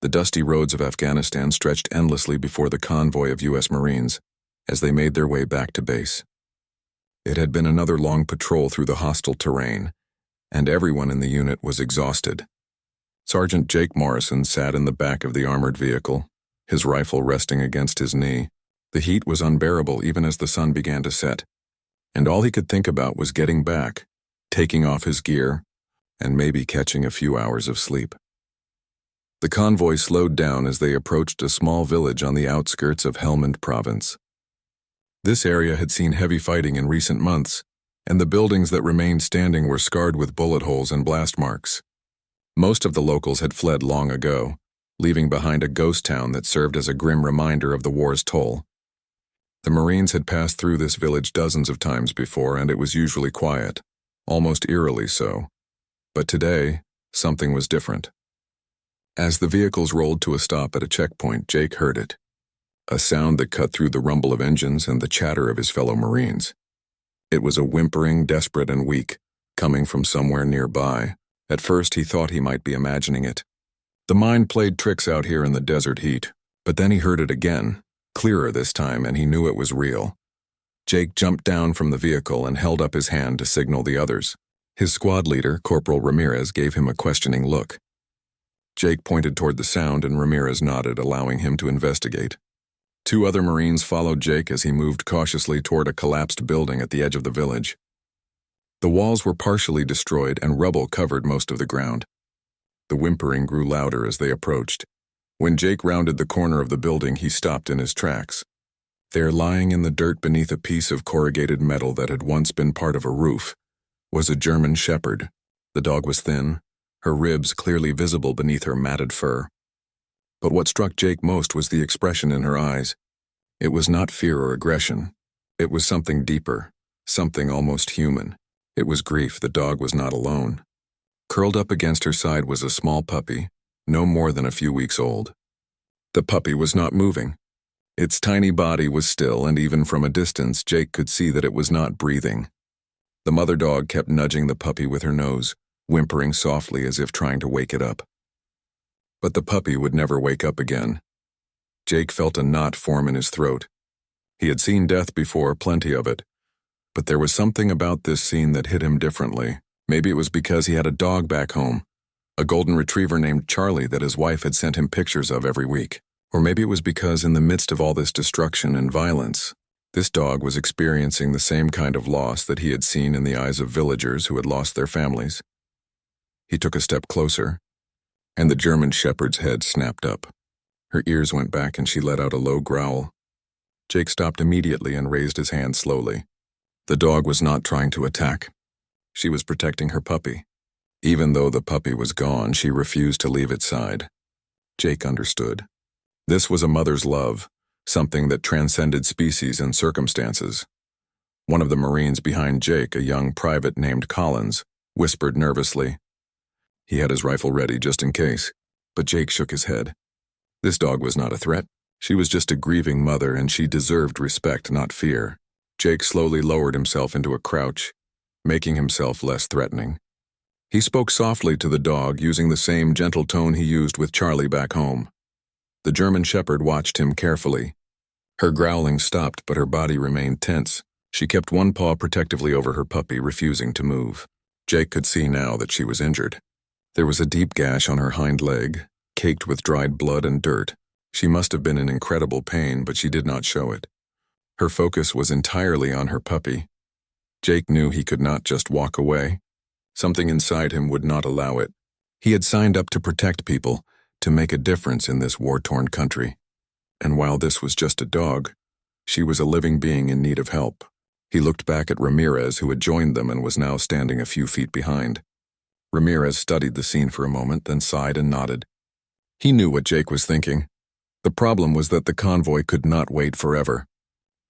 The dusty roads of Afghanistan stretched endlessly before the convoy of U.S. Marines as they made their way back to base. It had been another long patrol through the hostile terrain, and everyone in the unit was exhausted. Sergeant Jake Morrison sat in the back of the armored vehicle, his rifle resting against his knee. The heat was unbearable even as the sun began to set, and all he could think about was getting back, taking off his gear, and maybe catching a few hours of sleep. The convoy slowed down as they approached a small village on the outskirts of Helmand Province. This area had seen heavy fighting in recent months, and the buildings that remained standing were scarred with bullet holes and blast marks. Most of the locals had fled long ago, leaving behind a ghost town that served as a grim reminder of the war's toll. The Marines had passed through this village dozens of times before, and it was usually quiet, almost eerily so. But today, something was different. As the vehicles rolled to a stop at a checkpoint, Jake heard it. A sound that cut through the rumble of engines and the chatter of his fellow Marines. It was a whimpering, desperate and weak, coming from somewhere nearby. At first he thought he might be imagining it. The mind played tricks out here in the desert heat, but then he heard it again, clearer this time, and he knew it was real. Jake jumped down from the vehicle and held up his hand to signal the others. His squad leader, Corporal Ramirez, gave him a questioning look. Jake pointed toward the sound and Ramirez nodded, allowing him to investigate. 2 other Marines followed Jake as he moved cautiously toward a collapsed building at the edge of the village. The walls were partially destroyed and rubble covered most of the ground. The whimpering grew louder as they approached. When Jake rounded the corner of the building, he stopped in his tracks. There, lying in the dirt beneath a piece of corrugated metal that had once been part of a roof, was a German shepherd. The dog was thin, her ribs clearly visible beneath her matted fur. But what struck Jake most was the expression in her eyes. It was not fear or aggression. It was something deeper, something almost human. It was grief. The dog was not alone. Curled up against her side was a small puppy, no more than a few weeks old. The puppy was not moving. Its tiny body was still, and even from a distance, Jake could see that it was not breathing. The mother dog kept nudging the puppy with her nose, whimpering softly as if trying to wake it up. But the puppy would never wake up again. Jake felt a knot form in his throat. He had seen death before, plenty of it. But there was something about this scene that hit him differently. Maybe it was because he had a dog back home, a golden retriever named Charlie that his wife had sent him pictures of every week. Or maybe it was because in the midst of all this destruction and violence, this dog was experiencing the same kind of loss that he had seen in the eyes of villagers who had lost their families. He took a step closer, and the German shepherd's head snapped up. Her ears went back and she let out a low growl. Jake stopped immediately and raised his hand slowly. The dog was not trying to attack. She was protecting her puppy. Even though the puppy was gone, she refused to leave its side. Jake understood. This was a mother's love, something that transcended species and circumstances. One of the Marines behind Jake, a young private named Collins, whispered nervously. He had his rifle ready just in case, but Jake shook his head. This dog was not a threat. She was just a grieving mother, and she deserved respect, not fear. Jake slowly lowered himself into a crouch, making himself less threatening. He spoke softly to the dog, using the same gentle tone he used with Charlie back home. The German shepherd watched him carefully. Her growling stopped, but her body remained tense. She kept one paw protectively over her puppy, refusing to move. Jake could see now that she was injured. There was a deep gash on her hind leg, caked with dried blood and dirt. She must have been in incredible pain, but she did not show it. Her focus was entirely on her puppy. Jake knew he could not just walk away. Something inside him would not allow it. He had signed up to protect people, to make a difference in this war-torn country. And while this was just a dog, she was a living being in need of help. He looked back at Ramirez, who had joined them and was now standing a few feet behind. Ramirez studied the scene for a moment, then sighed and nodded. He knew what Jake was thinking. The problem was that the convoy could not wait forever.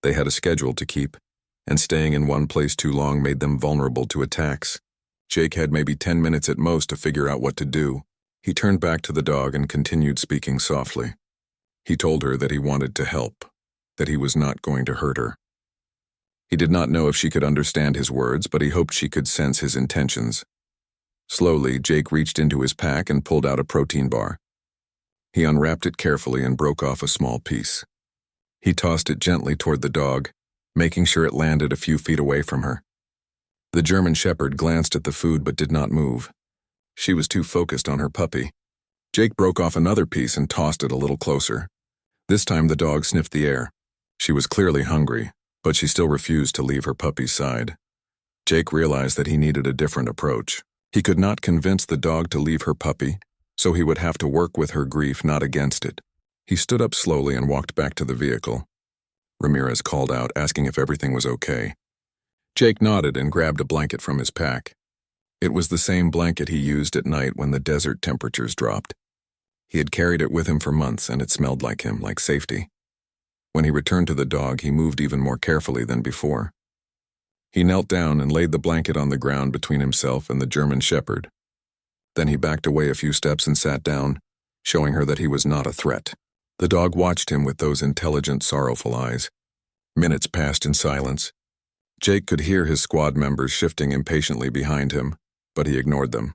They had a schedule to keep, and staying in one place too long made them vulnerable to attacks. Jake had maybe 10 minutes at most to figure out what to do. He turned back to the dog and continued speaking softly. He told her that he wanted to help, that he was not going to hurt her. He did not know if she could understand his words, but he hoped she could sense his intentions. Slowly, Jake reached into his pack and pulled out a protein bar. He unwrapped it carefully and broke off a small piece. He tossed it gently toward the dog, making sure it landed a few feet away from her. The German Shepherd glanced at the food but did not move. She was too focused on her puppy. Jake broke off another piece and tossed it a little closer. This time the dog sniffed the air. She was clearly hungry, but she still refused to leave her puppy's side. Jake realized that he needed a different approach. He could not convince the dog to leave her puppy, so he would have to work with her grief, not against it. He stood up slowly and walked back to the vehicle. Ramirez called out, asking if everything was okay. Jake nodded and grabbed a blanket from his pack. It was the same blanket he used at night when the desert temperatures dropped. He had carried it with him for months, and it smelled like him, like safety. When he returned to the dog, he moved even more carefully than before. He knelt down and laid the blanket on the ground between himself and the German Shepherd. Then he backed away a few steps and sat down, showing her that he was not a threat. The dog watched him with those intelligent, sorrowful eyes. Minutes passed in silence. Jake could hear his squad members shifting impatiently behind him, but he ignored them.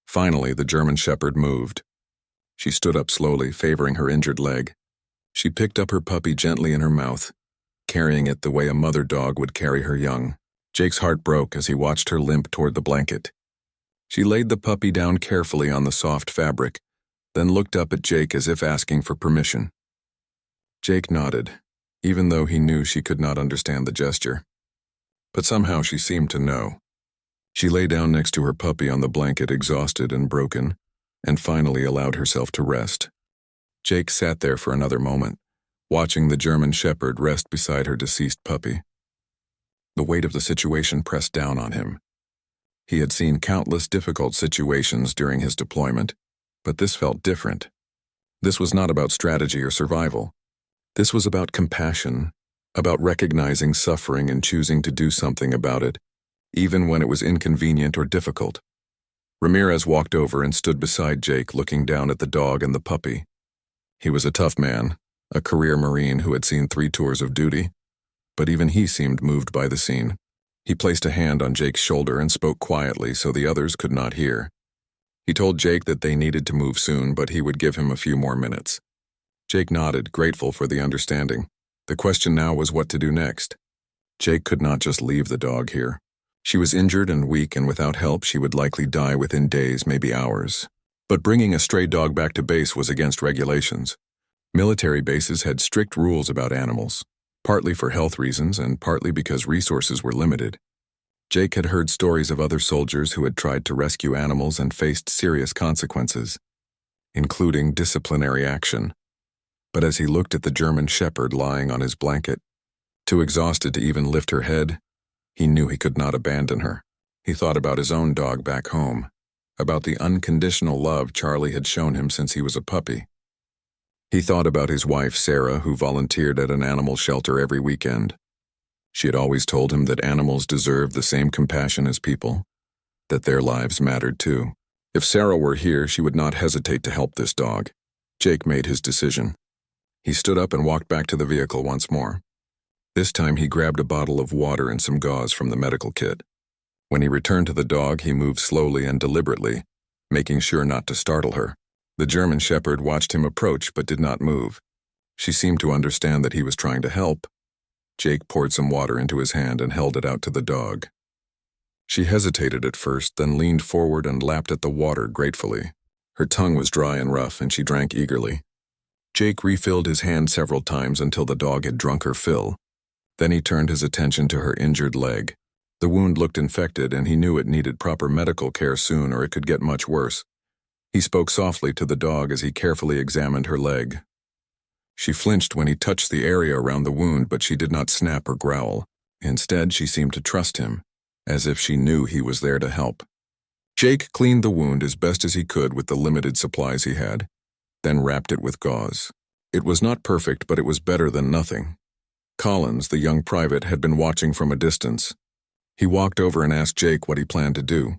Finally, the German Shepherd moved. She stood up slowly, favoring her injured leg. She picked up her puppy gently in her mouth, carrying it the way a mother dog would carry her young. Jake's heart broke as he watched her limp toward the blanket. She laid the puppy down carefully on the soft fabric, then looked up at Jake as if asking for permission. Jake nodded, even though he knew she could not understand the gesture. But somehow she seemed to know. She lay down next to her puppy on the blanket, exhausted and broken, and finally allowed herself to rest. Jake sat there for another moment, watching the German Shepherd rest beside her deceased puppy. The weight of the situation pressed down on him. He had seen countless difficult situations during his deployment, but this felt different. This was not about strategy or survival. This was about compassion, about recognizing suffering and choosing to do something about it, even when it was inconvenient or difficult. Ramirez walked over and stood beside Jake, looking down at the dog and the puppy. He was a tough man, a career Marine who had seen 3 tours of duty, but even he seemed moved by the scene. He placed a hand on Jake's shoulder and spoke quietly so the others could not hear. He told Jake that they needed to move soon, but he would give him a few more minutes. Jake nodded, grateful for the understanding. The question now was what to do next. Jake could not just leave the dog here. She was injured and weak, and without help she would likely die within days, maybe hours. But bringing a stray dog back to base was against regulations. Military bases had strict rules about animals, partly for health reasons and partly because resources were limited. Jake had heard stories of other soldiers who had tried to rescue animals and faced serious consequences, including disciplinary action. But as he looked at the German Shepherd lying on his blanket, too exhausted to even lift her head, he knew he could not abandon her. He thought about his own dog back home, about the unconditional love Charlie had shown him since he was a puppy. He thought about his wife, Sarah, who volunteered at an animal shelter every weekend. She had always told him that animals deserved the same compassion as people, that their lives mattered too. If Sarah were here, she would not hesitate to help this dog. Jake made his decision. He stood up and walked back to the vehicle once more. This time he grabbed a bottle of water and some gauze from the medical kit. When he returned to the dog, he moved slowly and deliberately, making sure not to startle her. The German Shepherd watched him approach but did not move. She seemed to understand that he was trying to help. Jake poured some water into his hand and held it out to the dog. She hesitated at first, then leaned forward and lapped at the water gratefully. Her tongue was dry and rough, and she drank eagerly. Jake refilled his hand several times until the dog had drunk her fill. Then he turned his attention to her injured leg. The wound looked infected, and he knew it needed proper medical care soon or it could get much worse. He spoke softly to the dog as he carefully examined her leg. She flinched when he touched the area around the wound, but she did not snap or growl. Instead, she seemed to trust him, as if she knew he was there to help. Jake cleaned the wound as best as he could with the limited supplies he had, then wrapped it with gauze. It was not perfect, but it was better than nothing. Collins, the young private, had been watching from a distance. He walked over and asked Jake what he planned to do.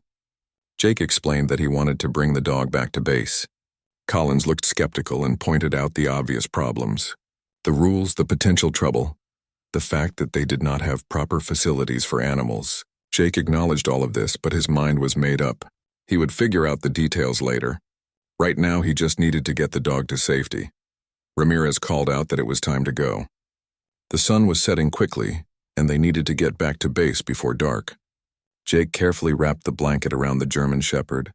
Jake explained that he wanted to bring the dog back to base. Collins looked skeptical and pointed out the obvious problems. The rules, the potential trouble, the fact that they did not have proper facilities for animals. Jake acknowledged all of this, but his mind was made up. He would figure out the details later. Right now, he just needed to get the dog to safety. Ramirez called out that it was time to go. The sun was setting quickly, and they needed to get back to base before dark. Jake carefully wrapped the blanket around the German Shepherd,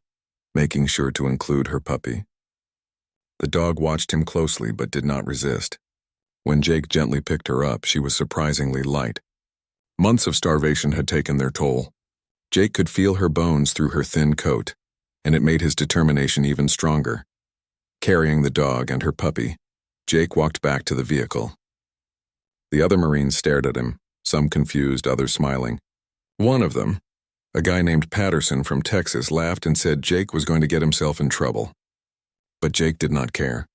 making sure to include her puppy. The dog watched him closely but did not resist. When Jake gently picked her up, she was surprisingly light. Months of starvation had taken their toll. Jake could feel her bones through her thin coat, and it made his determination even stronger. Carrying the dog and her puppy, Jake walked back to the vehicle. The other Marines stared at him, some confused, others smiling. One of them, a guy named Patterson from Texas, laughed and said Jake was going to get himself in trouble. But Jake did not care.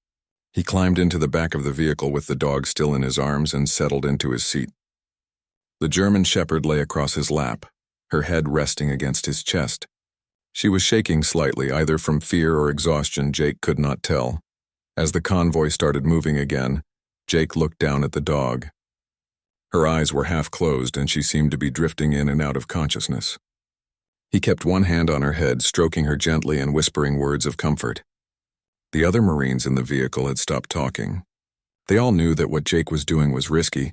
He climbed into the back of the vehicle with the dog still in his arms and settled into his seat. The German Shepherd lay across his lap, her head resting against his chest. She was shaking slightly, either from fear or exhaustion. Jake could not tell. As the convoy started moving again, Jake looked down at the dog. Her eyes were half closed and she seemed to be drifting in and out of consciousness. He kept one hand on her head, stroking her gently and whispering words of comfort. The other Marines in the vehicle had stopped talking. They all knew that what Jake was doing was risky,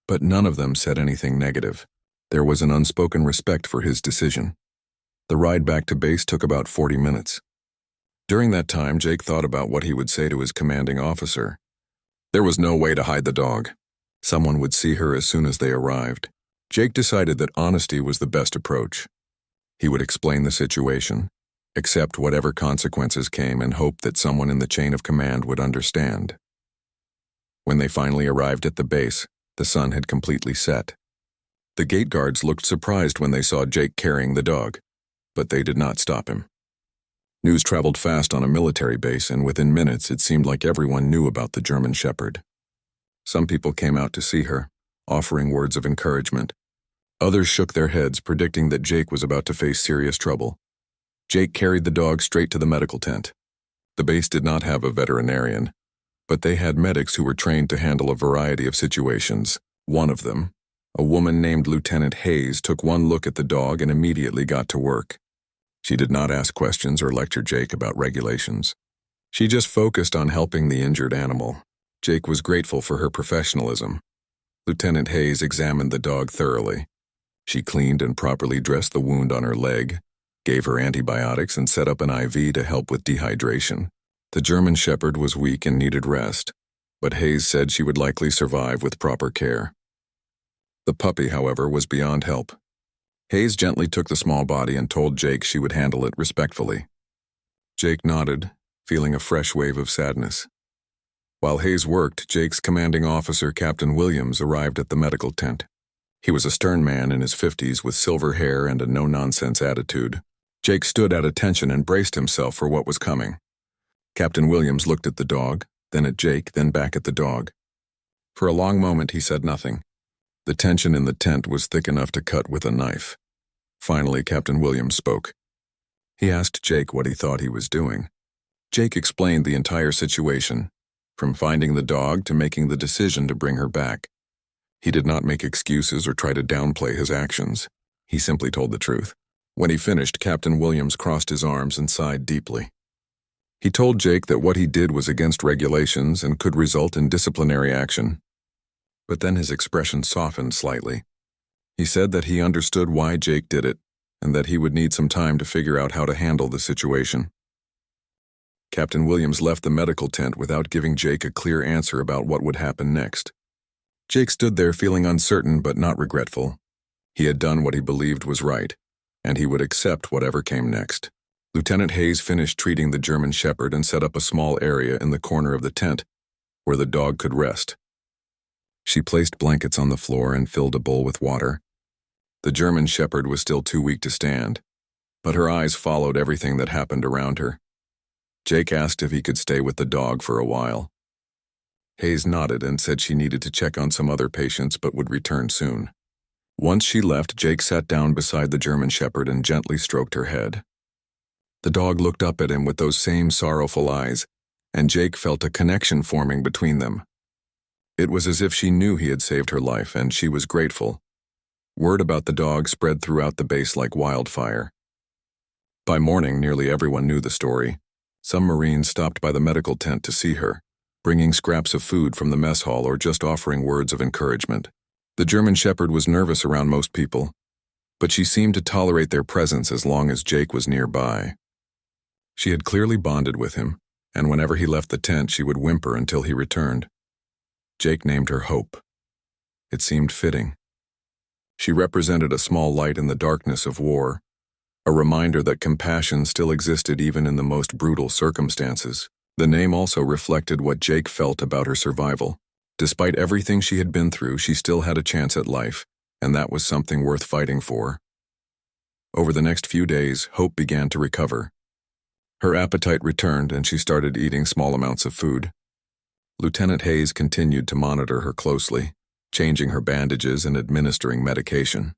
but none of them said anything negative. There was an unspoken respect for his decision. The ride back to base took about 40 minutes. During that time, Jake thought about what he would say to his commanding officer. There was no way to hide the dog. Someone would see her as soon as they arrived. Jake decided that honesty was the best approach. He would explain the situation, accept whatever consequences came, and hope that someone in the chain of command would understand. When they finally arrived at the base, the sun had completely set. The gate guards looked surprised when they saw Jake carrying the dog, but they did not stop him. News traveled fast on a military base, and within minutes it seemed like everyone knew about the German Shepherd. Some people came out to see her, offering words of encouragement. Others shook their heads, predicting that Jake was about to face serious trouble. Jake carried the dog straight to the medical tent. The base did not have a veterinarian, but they had medics who were trained to handle a variety of situations. One of them, a woman named Lieutenant Hayes, took one look at the dog and immediately got to work. She did not ask questions or lecture Jake about regulations. She just focused on helping the injured animal. Jake was grateful for her professionalism. Lieutenant Hayes examined the dog thoroughly. She cleaned and properly dressed the wound on her leg, gave her antibiotics, and set up an IV to help with dehydration. The German Shepherd was weak and needed rest, but Hayes said she would likely survive with proper care. The puppy, however, was beyond help. Hayes gently took the small body and told Jake she would handle it respectfully. Jake nodded, feeling a fresh wave of sadness. While Hayes worked, Jake's commanding officer, Captain Williams, arrived at the medical tent. He was a stern man in his 50s with silver hair and a no-nonsense attitude. Jake stood at attention and braced himself for what was coming. Captain Williams looked at the dog, then at Jake, then back at the dog. For a long moment he said nothing. The tension in the tent was thick enough to cut with a knife. Finally, Captain Williams spoke. He asked Jake what he thought he was doing. Jake explained the entire situation, from finding the dog to making the decision to bring her back. He did not make excuses or try to downplay his actions. He simply told the truth. When he finished, Captain Williams crossed his arms and sighed deeply. He told Jake that what he did was against regulations and could result in disciplinary action. But then his expression softened slightly. He said that he understood why Jake did it, and that he would need some time to figure out how to handle the situation. Captain Williams left the medical tent without giving Jake a clear answer about what would happen next. Jake stood there feeling uncertain but not regretful. He had done what he believed was right, and he would accept whatever came next. Lieutenant Hayes finished treating the German Shepherd and set up a small area in the corner of the tent where the dog could rest. She placed blankets on the floor and filled a bowl with water. The German Shepherd was still too weak to stand, but her eyes followed everything that happened around her. Jake asked if he could stay with the dog for a while. Hayes nodded and said she needed to check on some other patients but would return soon. Once she left, Jake sat down beside the German Shepherd and gently stroked her head. The dog looked up at him with those same sorrowful eyes, and Jake felt a connection forming between them. It was as if she knew he had saved her life, and she was grateful. Word about the dog spread throughout the base like wildfire. By morning, nearly everyone knew the story. Some Marines stopped by the medical tent to see her, bringing scraps of food from the mess hall or just offering words of encouragement. The German Shepherd was nervous around most people, but she seemed to tolerate their presence as long as Jake was nearby. She had clearly bonded with him, and whenever he left the tent she would whimper until he returned. Jake named her Hope. It seemed fitting. She represented a small light in the darkness of war, a reminder that compassion still existed even in the most brutal circumstances. The name also reflected what Jake felt about her survival. Despite everything she had been through, she still had a chance at life, and that was something worth fighting for. Over the next few days, Hope began to recover. Her appetite returned and she started eating small amounts of food. Lieutenant Hayes continued to monitor her closely, changing her bandages and administering medication.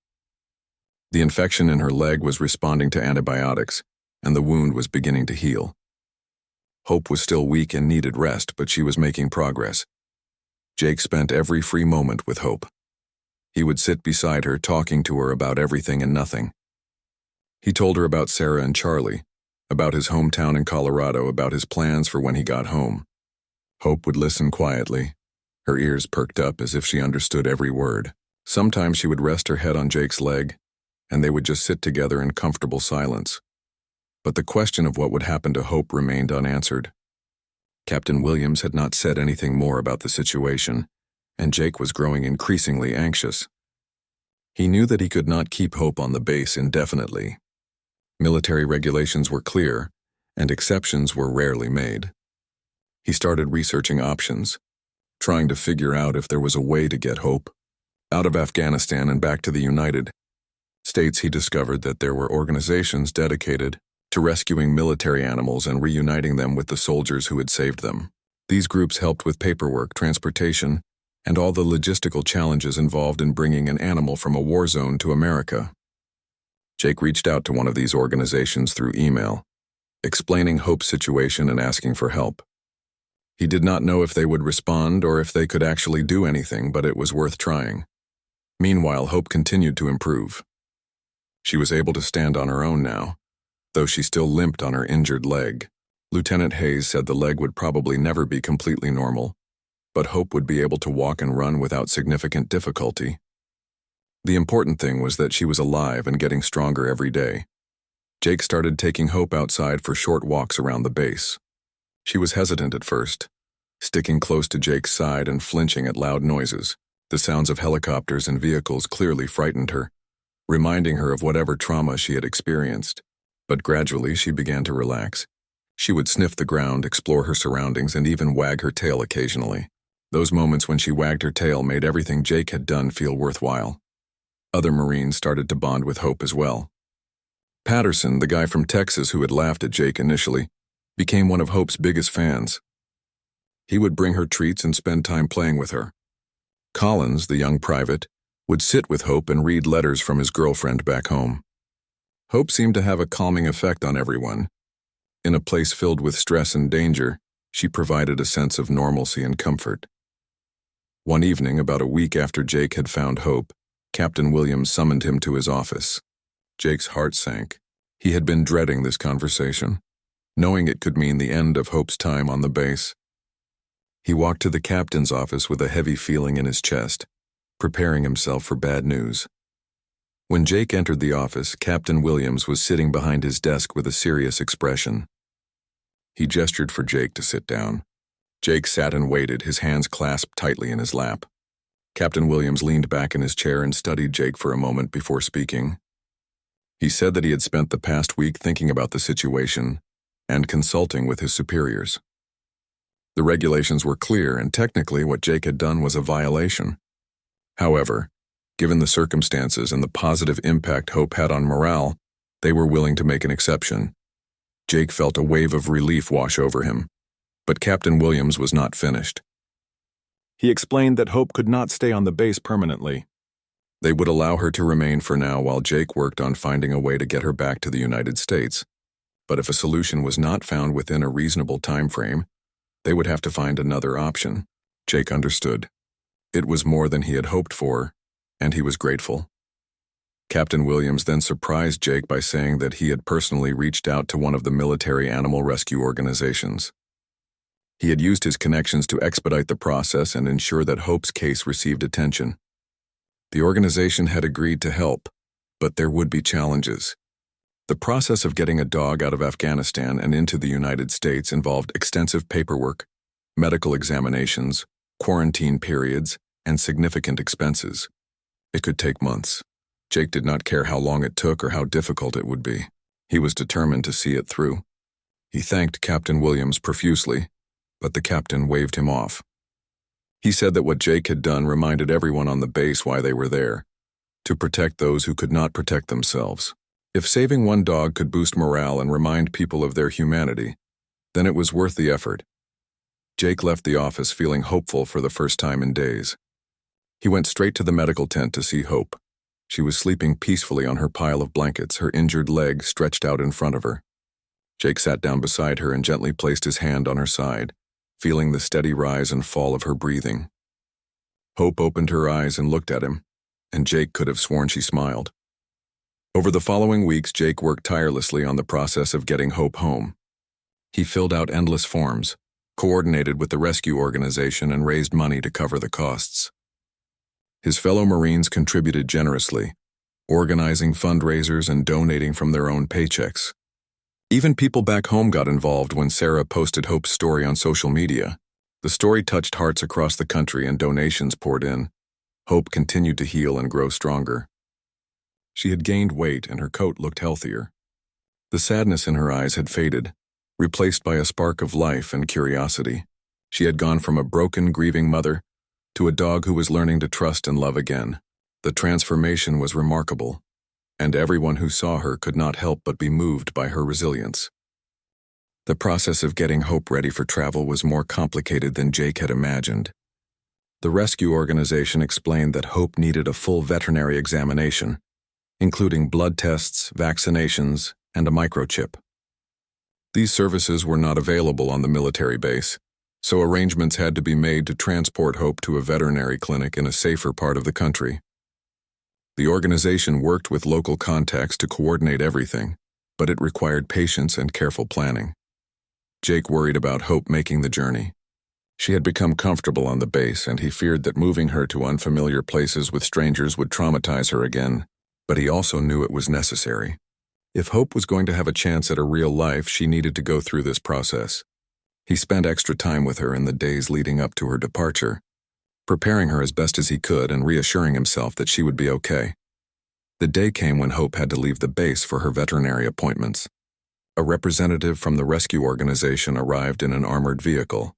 The infection in her leg was responding to antibiotics, and the wound was beginning to heal. Hope was still weak and needed rest, but she was making progress. Jake spent every free moment with Hope. He would sit beside her, talking to her about everything and nothing. He told her about Sarah and Charlie, about his hometown in Colorado, about his plans for when he got home. Hope would listen quietly, her ears perked up as if she understood every word. Sometimes she would rest her head on Jake's leg, and they would just sit together in comfortable silence. But the question of what would happen to Hope remained unanswered. Captain Williams had not said anything more about the situation, and Jake was growing increasingly anxious. He knew that he could not keep Hope on the base indefinitely. Military regulations were clear, and exceptions were rarely made. He started researching options, trying to figure out if there was a way to get Hope out of Afghanistan and back to the United States. He discovered that there were organizations dedicated to rescuing military animals and reuniting them with the soldiers who had saved them. These groups helped with paperwork, transportation, and all the logistical challenges involved in bringing an animal from a war zone to America. Jake reached out to one of these organizations through email, explaining Hope's situation and asking for help. He did not know if they would respond or if they could actually do anything, but it was worth trying. Meanwhile, Hope continued to improve. She was able to stand on her own now, though she still limped on her injured leg. Lieutenant Hayes said the leg would probably never be completely normal, but Hope would be able to walk and run without significant difficulty. The important thing was that she was alive and getting stronger every day. Jake started taking Hope outside for short walks around the base. She was hesitant at first, sticking close to Jake's side and flinching at loud noises. The sounds of helicopters and vehicles clearly frightened her, reminding her of whatever trauma she had experienced. But gradually she began to relax. She would sniff the ground, explore her surroundings, and even wag her tail occasionally. Those moments when she wagged her tail made everything Jake had done feel worthwhile. Other Marines started to bond with Hope as well. Patterson, the guy from Texas who had laughed at Jake initially, became one of Hope's biggest fans. He would bring her treats and spend time playing with her. Collins, the young private, would sit with Hope and read letters from his girlfriend back home. Hope seemed to have a calming effect on everyone. In a place filled with stress and danger, she provided a sense of normalcy and comfort. One evening, about a week after Jake had found Hope, Captain Williams summoned him to his office. Jake's heart sank. He had been dreading this conversation, knowing it could mean the end of Hope's time on the base. He walked to the captain's office with a heavy feeling in his chest, preparing himself for bad news. When Jake entered the office, Captain Williams was sitting behind his desk with a serious expression. He gestured for Jake to sit down. Jake sat and waited, his hands clasped tightly in his lap. Captain Williams leaned back in his chair and studied Jake for a moment before speaking. He said that he had spent the past week thinking about the situation and consulting with his superiors. The regulations were clear, and technically what Jake had done was a violation. However, given the circumstances and the positive impact Hope had on morale, they were willing to make an exception. Jake felt a wave of relief wash over him, but Captain Williams was not finished. He explained that Hope could not stay on the base permanently. They would allow her to remain for now while Jake worked on finding a way to get her back to the United States. But if a solution was not found within a reasonable time frame, they would have to find another option. Jake understood. It was more than he had hoped for, and he was grateful. Captain Williams then surprised Jake by saying that he had personally reached out to one of the military animal rescue organizations. He had used his connections to expedite the process and ensure that Hope's case received attention. The organization had agreed to help, but there would be challenges. The process of getting a dog out of Afghanistan and into the United States involved extensive paperwork, medical examinations, quarantine periods, and significant expenses. It could take months. Jake did not care how long it took or how difficult it would be. He was determined to see it through. He thanked Captain Williams profusely, but the captain waved him off. He said that what Jake had done reminded everyone on the base why they were there, to protect those who could not protect themselves. If saving one dog could boost morale and remind people of their humanity, then it was worth the effort. Jake left the office feeling hopeful for the first time in days. He went straight to the medical tent to see Hope. She was sleeping peacefully on her pile of blankets, her injured leg stretched out in front of her. Jake sat down beside her and gently placed his hand on her side, feeling the steady rise and fall of her breathing. Hope opened her eyes and looked at him, and Jake could have sworn she smiled. Over the following weeks, Jake worked tirelessly on the process of getting Hope home. He filled out endless forms, coordinated with the rescue organization, and raised money to cover the costs. His fellow Marines contributed generously, organizing fundraisers and donating from their own paychecks. Even people back home got involved when Sarah posted Hope's story on social media. The story touched hearts across the country and donations poured in. Hope continued to heal and grow stronger. She had gained weight and her coat looked healthier. The sadness in her eyes had faded, replaced by a spark of life and curiosity. She had gone from a broken, grieving mother to a dog who was learning to trust and love again. The transformation was remarkable, and everyone who saw her could not help but be moved by her resilience. The process of getting Hope ready for travel was more complicated than Jake had imagined. The rescue organization explained that Hope needed a full veterinary examination, including blood tests, vaccinations, and a microchip. These services were not available on the military base, so arrangements had to be made to transport Hope to a veterinary clinic in a safer part of the country. The organization worked with local contacts to coordinate everything, but it required patience and careful planning. Jake worried about Hope making the journey. She had become comfortable on the base, and he feared that moving her to unfamiliar places with strangers would traumatize her again, but he also knew it was necessary. If Hope was going to have a chance at a real life, she needed to go through this process. He spent extra time with her in the days leading up to her departure, preparing her as best as he could and reassuring himself that she would be okay. The day came when Hope had to leave the base for her veterinary appointments. A representative from the rescue organization arrived in an armored vehicle,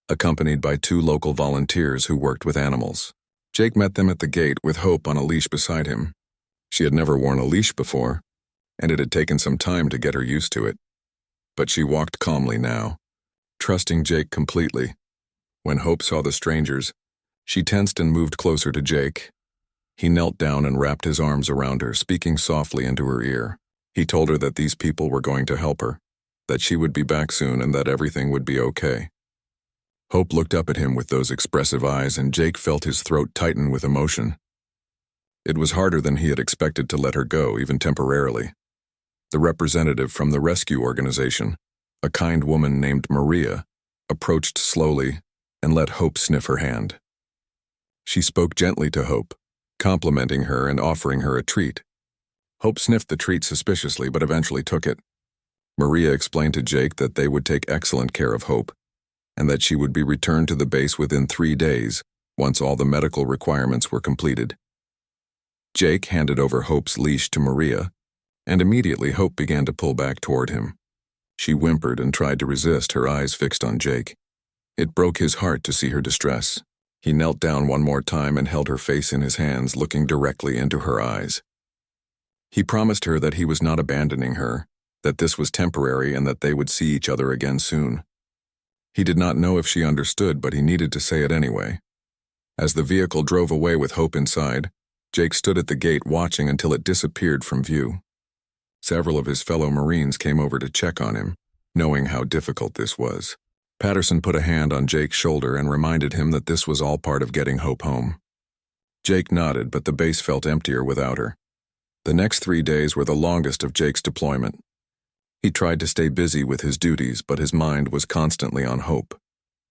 accompanied by 2 local volunteers who worked with animals. Jake met them at the gate with Hope on a leash beside him. She had never worn a leash before, and it had taken some time to get her used to it. But she walked calmly now, trusting Jake completely. When Hope saw the strangers, she tensed and moved closer to Jake. He knelt down and wrapped his arms around her, speaking softly into her ear. He told her that these people were going to help her, that she would be back soon and that everything would be okay. Hope looked up at him with those expressive eyes, and Jake felt his throat tighten with emotion. It was harder than he had expected to let her go, even temporarily. The representative from the rescue organization, a kind woman named Maria, approached slowly and let Hope sniff her hand. She spoke gently to Hope, complimenting her and offering her a treat. Hope sniffed the treat suspiciously but eventually took it. Maria explained to Jake that they would take excellent care of Hope, and that she would be returned to the base within 3 days, once all the medical requirements were completed. Jake handed over Hope's leash to Maria, and immediately Hope began to pull back toward him. She whimpered and tried to resist, her eyes fixed on Jake. It broke his heart to see her distress. He knelt down one more time and held her face in his hands, looking directly into her eyes. He promised her that he was not abandoning her, that this was temporary and that they would see each other again soon. He did not know if she understood, but he needed to say it anyway. As the vehicle drove away with Hope inside, Jake stood at the gate watching until it disappeared from view. Several of his fellow Marines came over to check on him, knowing how difficult this was. Patterson put a hand on Jake's shoulder and reminded him that this was all part of getting Hope home. Jake nodded, but the base felt emptier without her. The next 3 days were the longest of Jake's deployment. He tried to stay busy with his duties, but his mind was constantly on Hope.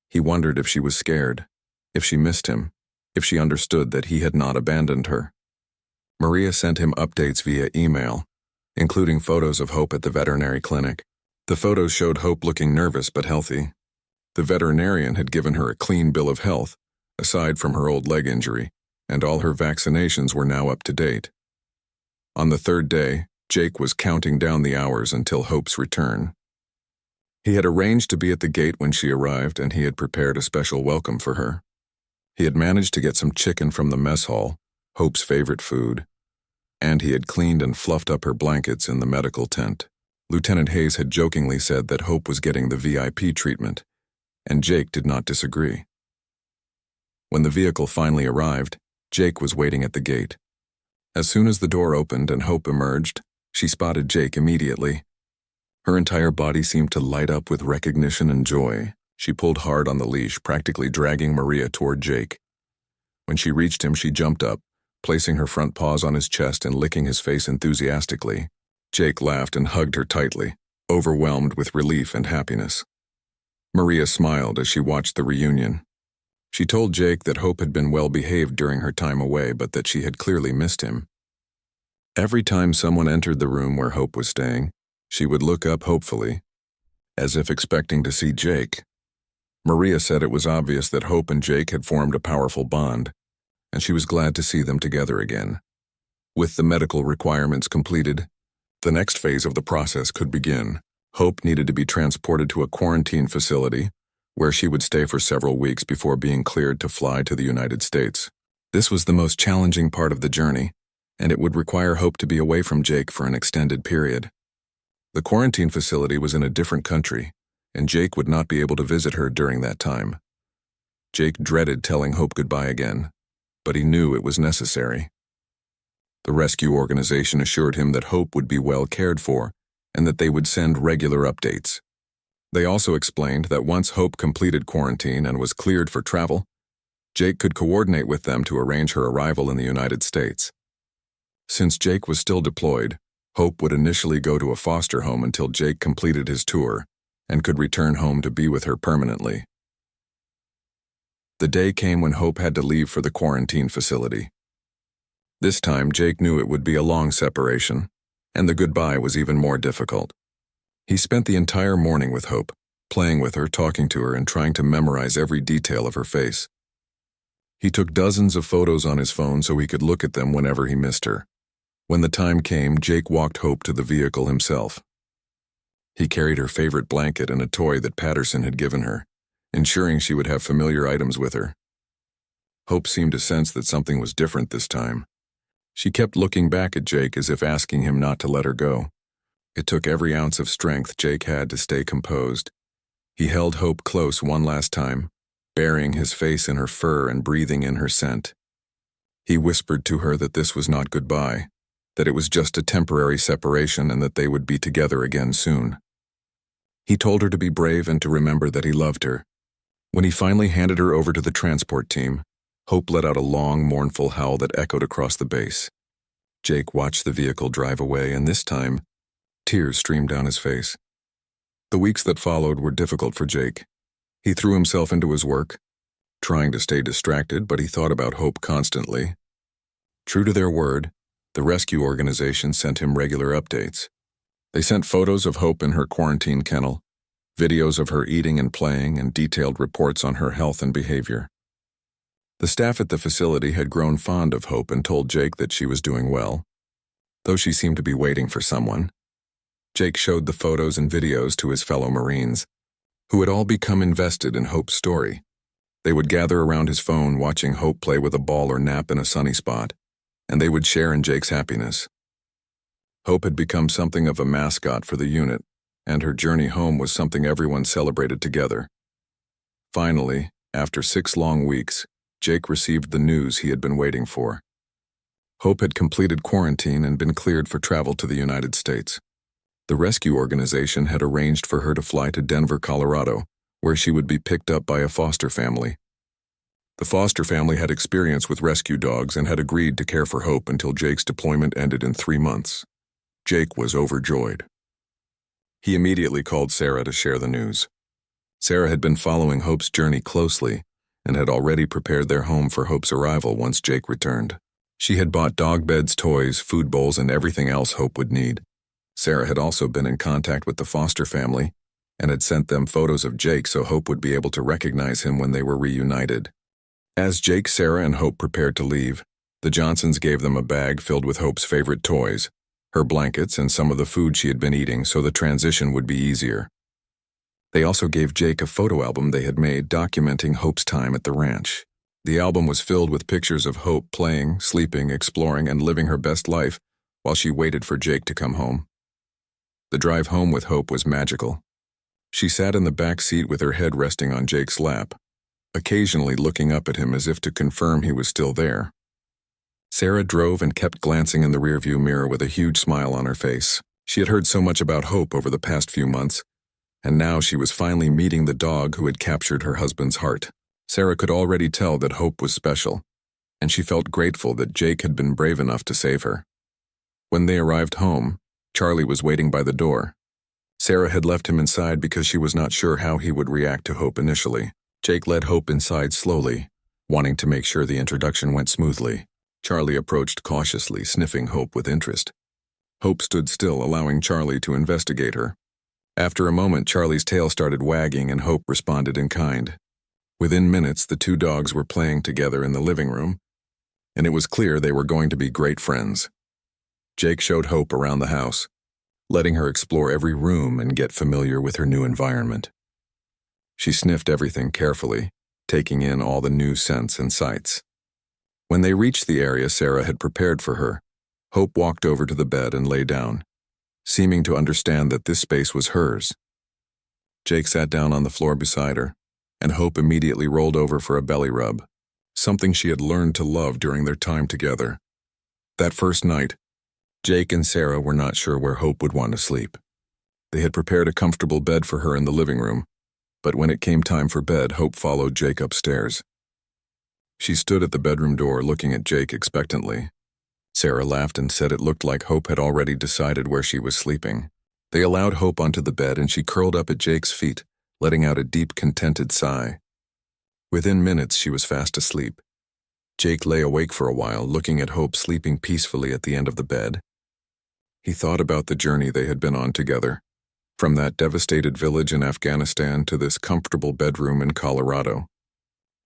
He wondered if she was scared, if she missed him, if she understood that he had not abandoned her. Maria sent him updates via email, including photos of Hope at the veterinary clinic. The photos showed Hope looking nervous but healthy. The veterinarian had given her a clean bill of health, aside from her old leg injury, and all her vaccinations were now up to date. On the third day, Jake was counting down the hours until Hope's return. He had arranged to be at the gate when she arrived, and he had prepared a special welcome for her. He had managed to get some chicken from the mess hall, Hope's favorite food, and he had cleaned and fluffed up her blankets in the medical tent. Lieutenant Hayes had jokingly said that Hope was getting the VIP treatment, and Jake did not disagree. When the vehicle finally arrived, Jake was waiting at the gate. As soon as the door opened and Hope emerged, she spotted Jake immediately. Her entire body seemed to light up with recognition and joy. She pulled hard on the leash, practically dragging Maria toward Jake. When she reached him, she jumped up, placing her front paws on his chest and licking his face enthusiastically. Jake laughed and hugged her tightly, overwhelmed with relief and happiness. Maria smiled as she watched the reunion. She told Jake that Hope had been well behaved during her time away, but that she had clearly missed him. Every time someone entered the room where Hope was staying, she would look up hopefully, as if expecting to see Jake. Maria said it was obvious that Hope and Jake had formed a powerful bond, and she was glad to see them together again. With the medical requirements completed, the next phase of the process could begin. Hope needed to be transported to a quarantine facility, where she would stay for several weeks before being cleared to fly to the United States. This was the most challenging part of the journey, and it would require Hope to be away from Jake for an extended period. The quarantine facility was in a different country, and Jake would not be able to visit her during that time. Jake dreaded telling Hope goodbye again, but he knew it was necessary. The rescue organization assured him that Hope would be well cared for and that they would send regular updates. They also explained that once Hope completed quarantine and was cleared for travel, Jake could coordinate with them to arrange her arrival in the United States. Since Jake was still deployed, Hope would initially go to a foster home until Jake completed his tour and could return home to be with her permanently. The day came when Hope had to leave for the quarantine facility. This time, Jake knew it would be a long separation, and the goodbye was even more difficult. He spent the entire morning with Hope, playing with her, talking to her, and trying to memorize every detail of her face. He took dozens of photos on his phone so he could look at them whenever he missed her. When the time came, Jake walked Hope to the vehicle himself. He carried her favorite blanket and a toy that Patterson had given her, ensuring she would have familiar items with her. Hope seemed to sense that something was different this time. She kept looking back at Jake as if asking him not to let her go. It took every ounce of strength Jake had to stay composed. He held Hope close one last time, burying his face in her fur and breathing in her scent. He whispered to her that this was not goodbye, that it was just a temporary separation and that they would be together again soon. He told her to be brave and to remember that he loved her. When he finally handed her over to the transport team, Hope let out a long, mournful howl that echoed across the base. Jake watched the vehicle drive away, and this time, tears streamed down his face. The weeks that followed were difficult for Jake. He threw himself into his work, trying to stay distracted, but he thought about Hope constantly. True to their word, the rescue organization sent him regular updates. They sent photos of Hope in her quarantine kennel, videos of her eating and playing, and detailed reports on her health and behavior. The staff at the facility had grown fond of Hope and told Jake that she was doing well, though she seemed to be waiting for someone. Jake showed the photos and videos to his fellow Marines, who had all become invested in Hope's story. They would gather around his phone watching Hope play with a ball or nap in a sunny spot, and they would share in Jake's happiness. Hope had become something of a mascot for the unit, and her journey home was something everyone celebrated together. Finally, after 6 long weeks, Jake received the news he had been waiting for. Hope had completed quarantine and been cleared for travel to the United States. The rescue organization had arranged for her to fly to Denver, Colorado, where she would be picked up by a foster family. The foster family had experience with rescue dogs and had agreed to care for Hope until Jake's deployment ended in 3 months. Jake was overjoyed. He immediately called Sarah to share the news. Sarah had been following Hope's journey closely and had already prepared their home for Hope's arrival once Jake returned. She had bought dog beds, toys, food bowls, and everything else Hope would need. Sarah had also been in contact with the foster family and had sent them photos of Jake so Hope would be able to recognize him when they were reunited. As Jake, Sarah, and Hope prepared to leave, the Johnsons gave them a bag filled with Hope's favorite toys, her blankets, and some of the food she had been eating so the transition would be easier. They also gave Jake a photo album they had made documenting Hope's time at the ranch. The album was filled with pictures of Hope playing, sleeping, exploring, and living her best life while she waited for Jake to come home. The drive home with Hope was magical. She sat in the back seat with her head resting on Jake's lap, occasionally looking up at him as if to confirm he was still there. Sarah drove and kept glancing in the rearview mirror with a huge smile on her face. She had heard so much about Hope over the past few months, and now she was finally meeting the dog who had captured her husband's heart. Sarah could already tell that Hope was special, and she felt grateful that Jake had been brave enough to save her. When they arrived home, Charlie was waiting by the door. Sarah had left him inside because she was not sure how he would react to Hope initially. Jake led Hope inside slowly, wanting to make sure the introduction went smoothly. Charlie approached cautiously, sniffing Hope with interest. Hope stood still, allowing Charlie to investigate her. After a moment, Charlie's tail started wagging and Hope responded in kind. Within minutes, the two dogs were playing together in the living room, and it was clear they were going to be great friends. Jake showed Hope around the house, letting her explore every room and get familiar with her new environment. She sniffed everything carefully, taking in all the new scents and sights. When they reached the area Sarah had prepared for her, Hope walked over to the bed and lay down, seeming to understand that this space was hers. Jake sat down on the floor beside her, and Hope immediately rolled over for a belly rub, something she had learned to love during their time together. That first night, Jake and Sarah were not sure where Hope would want to sleep. They had prepared a comfortable bed for her in the living room, but when it came time for bed, Hope followed Jake upstairs. She stood at the bedroom door looking at Jake expectantly. Sarah laughed and said it looked like Hope had already decided where she was sleeping. They allowed Hope onto the bed and she curled up at Jake's feet, letting out a deep, contented sigh. Within minutes, she was fast asleep. Jake lay awake for a while, looking at Hope sleeping peacefully at the end of the bed. He thought about the journey they had been on together, from that devastated village in Afghanistan to this comfortable bedroom in Colorado.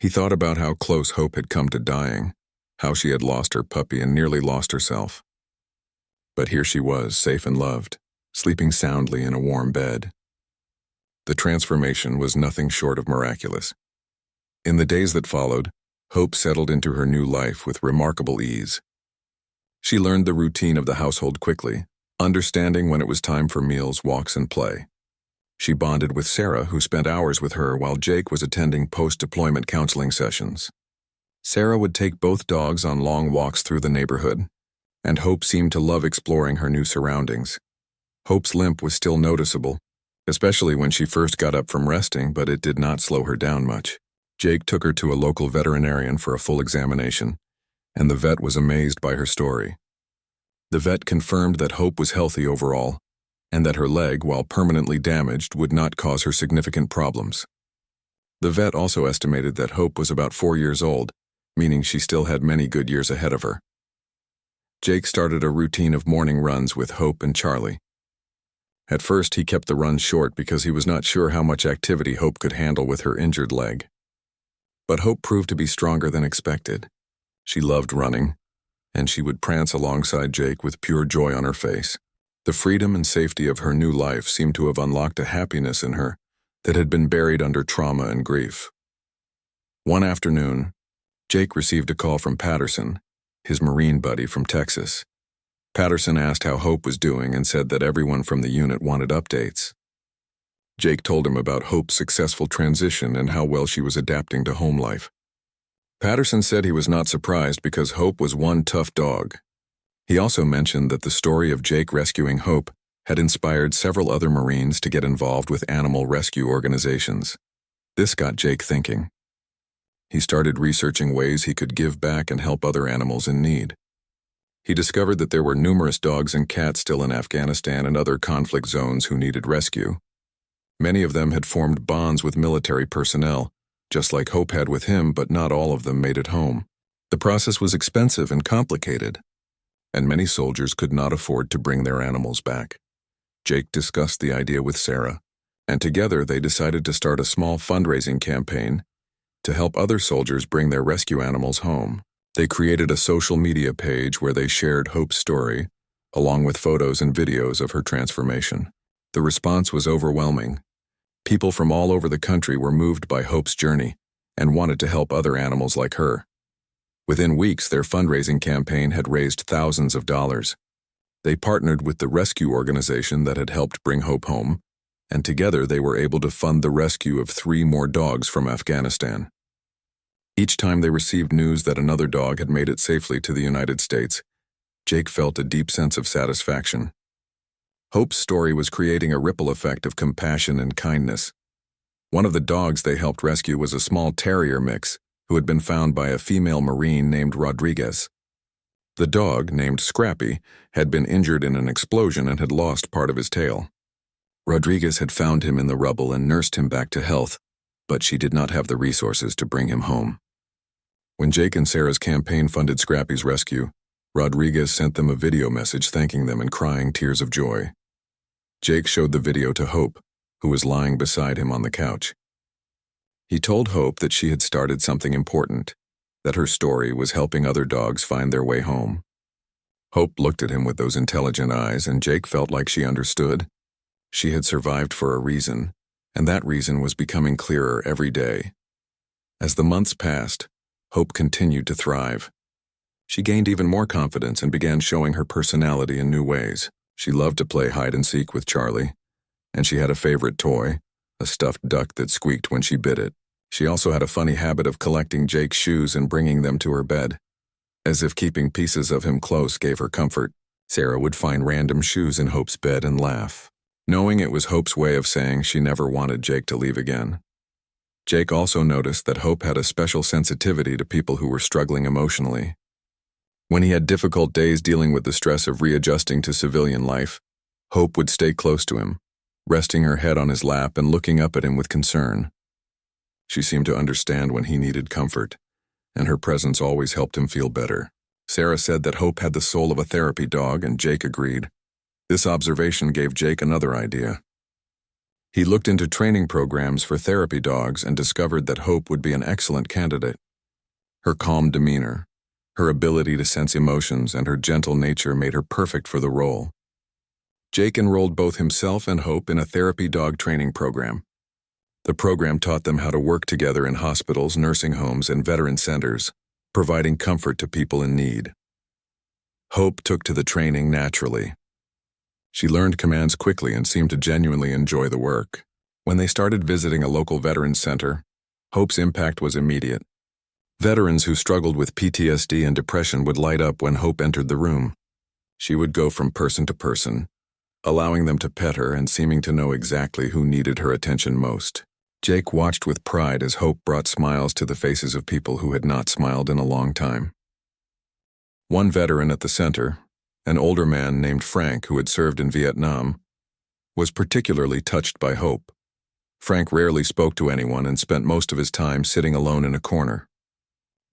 He thought about how close Hope had come to dying, how she had lost her puppy and nearly lost herself. But here she was, safe and loved, sleeping soundly in a warm bed. The transformation was nothing short of miraculous. In the days that followed, Hope settled into her new life with remarkable ease. She learned the routine of the household quickly, understanding when it was time for meals, walks, and play. She bonded with Sarah, who spent hours with her while Jake was attending post-deployment counseling sessions. Sarah would take both dogs on long walks through the neighborhood, and Hope seemed to love exploring her new surroundings. Hope's limp was still noticeable, especially when she first got up from resting, but it did not slow her down much. Jake took her to a local veterinarian for a full examination, and the vet was amazed by her story. The vet confirmed that Hope was healthy overall, and that her leg, while permanently damaged, would not cause her significant problems. The vet also estimated that Hope was about 4 years old, meaning she still had many good years ahead of her. Jake started a routine of morning runs with Hope and Charlie. At first, he kept the runs short because he was not sure how much activity Hope could handle with her injured leg. But Hope proved to be stronger than expected. She loved running, and she would prance alongside Jake with pure joy on her face. The freedom and safety of her new life seemed to have unlocked a happiness in her that had been buried under trauma and grief. One afternoon, Jake received a call from Patterson, his Marine buddy from Texas. Patterson asked how Hope was doing and said that everyone from the unit wanted updates. Jake told him about Hope's successful transition and how well she was adapting to home life. Patterson said he was not surprised because Hope was one tough dog. He also mentioned that the story of Jake rescuing Hope had inspired several other Marines to get involved with animal rescue organizations. This got Jake thinking. He started researching ways he could give back and help other animals in need. He discovered that there were numerous dogs and cats still in Afghanistan and other conflict zones who needed rescue. Many of them had formed bonds with military personnel, just like Hope had with him, but not all of them made it home. The process was expensive and complicated, and many soldiers could not afford to bring their animals back. Jake discussed the idea with Sarah, and together they decided to start a small fundraising campaign to help other soldiers bring their rescue animals home. They created a social media page where they shared Hope's story, along with photos and videos of her transformation. The response was overwhelming. People from all over the country were moved by Hope's journey and wanted to help other animals like her. Within weeks, their fundraising campaign had raised thousands of dollars. They partnered with the rescue organization that had helped bring Hope home, and together they were able to fund the rescue of 3 more dogs from Afghanistan. Each time they received news that another dog had made it safely to the United States, Jake felt a deep sense of satisfaction. Hope's story was creating a ripple effect of compassion and kindness. One of the dogs they helped rescue was a small terrier mix who had been found by a female Marine named Rodriguez. The dog, named Scrappy, had been injured in an explosion and had lost part of his tail. Rodriguez had found him in the rubble and nursed him back to health, but she did not have the resources to bring him home. When Jake and Sarah's campaign funded Scrappy's rescue, Rodriguez sent them a video message thanking them and crying tears of joy. Jake showed the video to Hope, who was lying beside him on the couch. He told Hope that she had started something important, that her story was helping other dogs find their way home. Hope looked at him with those intelligent eyes, and Jake felt like she understood. She had survived for a reason, and that reason was becoming clearer every day. As the months passed, Hope continued to thrive. She gained even more confidence and began showing her personality in new ways. She loved to play hide-and-seek with Charlie, and she had a favorite toy, a stuffed duck that squeaked when she bit it. She also had a funny habit of collecting Jake's shoes and bringing them to her bed. As if keeping pieces of him close gave her comfort, Sarah would find random shoes in Hope's bed and laugh, knowing it was Hope's way of saying she never wanted Jake to leave again. Jake also noticed that Hope had a special sensitivity to people who were struggling emotionally. When he had difficult days dealing with the stress of readjusting to civilian life, Hope would stay close to him, resting her head on his lap and looking up at him with concern. She seemed to understand when he needed comfort, and her presence always helped him feel better. Sarah said that Hope had the soul of a therapy dog, and Jake agreed. This observation gave Jake another idea. He looked into training programs for therapy dogs and discovered that Hope would be an excellent candidate. Her calm demeanor, her ability to sense emotions, and her gentle nature made her perfect for the role. Jake enrolled both himself and Hope in a therapy dog training program. The program taught them how to work together in hospitals, nursing homes, and veteran centers, providing comfort to people in need. Hope took to the training naturally. She learned commands quickly and seemed to genuinely enjoy the work. When they started visiting a local veterans center, Hope's impact was immediate. Veterans who struggled with PTSD and depression would light up when Hope entered the room. She would go from person to person, allowing them to pet her and seeming to know exactly who needed her attention most. Jake watched with pride as Hope brought smiles to the faces of people who had not smiled in a long time. One veteran at the center, an older man named Frank who had served in Vietnam, was particularly touched by Hope. Frank rarely spoke to anyone and spent most of his time sitting alone in a corner.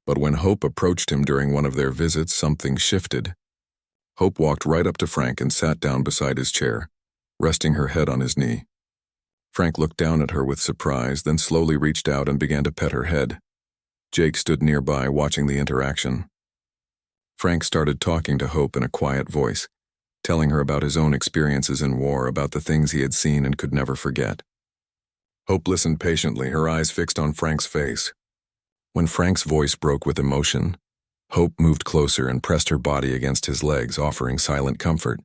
But when Hope approached him during one of their visits, something shifted. Hope walked right up to Frank and sat down beside his chair, resting her head on his knee. Frank looked down at her with surprise, then slowly reached out and began to pet her head. Jake stood nearby, watching the interaction. Frank started talking to Hope in a quiet voice, telling her about his own experiences in war, about the things he had seen and could never forget. Hope listened patiently, her eyes fixed on Frank's face. When Frank's voice broke with emotion, Hope moved closer and pressed her body against his legs, offering silent comfort.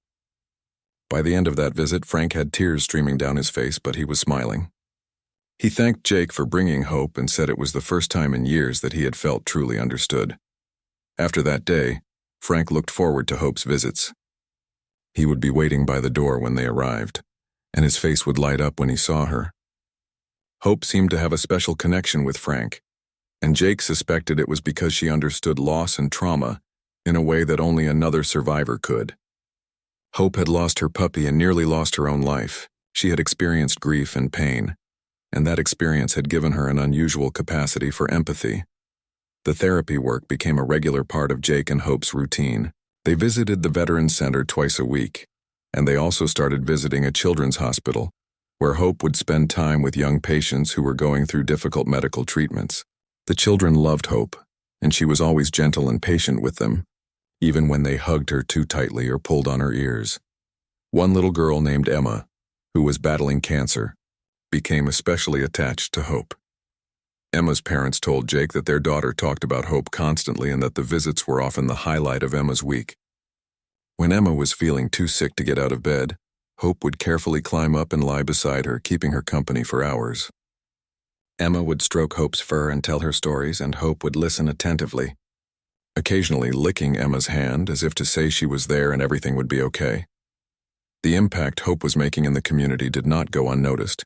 By the end of that visit, Frank had tears streaming down his face, but he was smiling. He thanked Jake for bringing Hope and said it was the first time in years that he had felt truly understood. After that day, Frank looked forward to Hope's visits. He would be waiting by the door when they arrived, and his face would light up when he saw her. Hope seemed to have a special connection with Frank. and Jake suspected it was because she understood loss and trauma in a way that only another survivor could. Hope had lost her puppy and nearly lost her own life. She had experienced grief and pain, and that experience had given her an unusual capacity for empathy. The therapy work became a regular part of Jake and Hope's routine. They visited the Veterans Center twice a week, and they also started visiting a children's hospital, where Hope would spend time with young patients who were going through difficult medical treatments. The children loved Hope, and she was always gentle and patient with them, even when they hugged her too tightly or pulled on her ears. One little girl named Emma, who was battling cancer, became especially attached to Hope. Emma's parents told Jake that their daughter talked about Hope constantly and that the visits were often the highlight of Emma's week. When Emma was feeling too sick to get out of bed, Hope would carefully climb up and lie beside her, keeping her company for hours. Emma would stroke Hope's fur and tell her stories, and Hope would listen attentively, occasionally licking Emma's hand as if to say she was there and everything would be okay. The impact Hope was making in the community did not go unnoticed.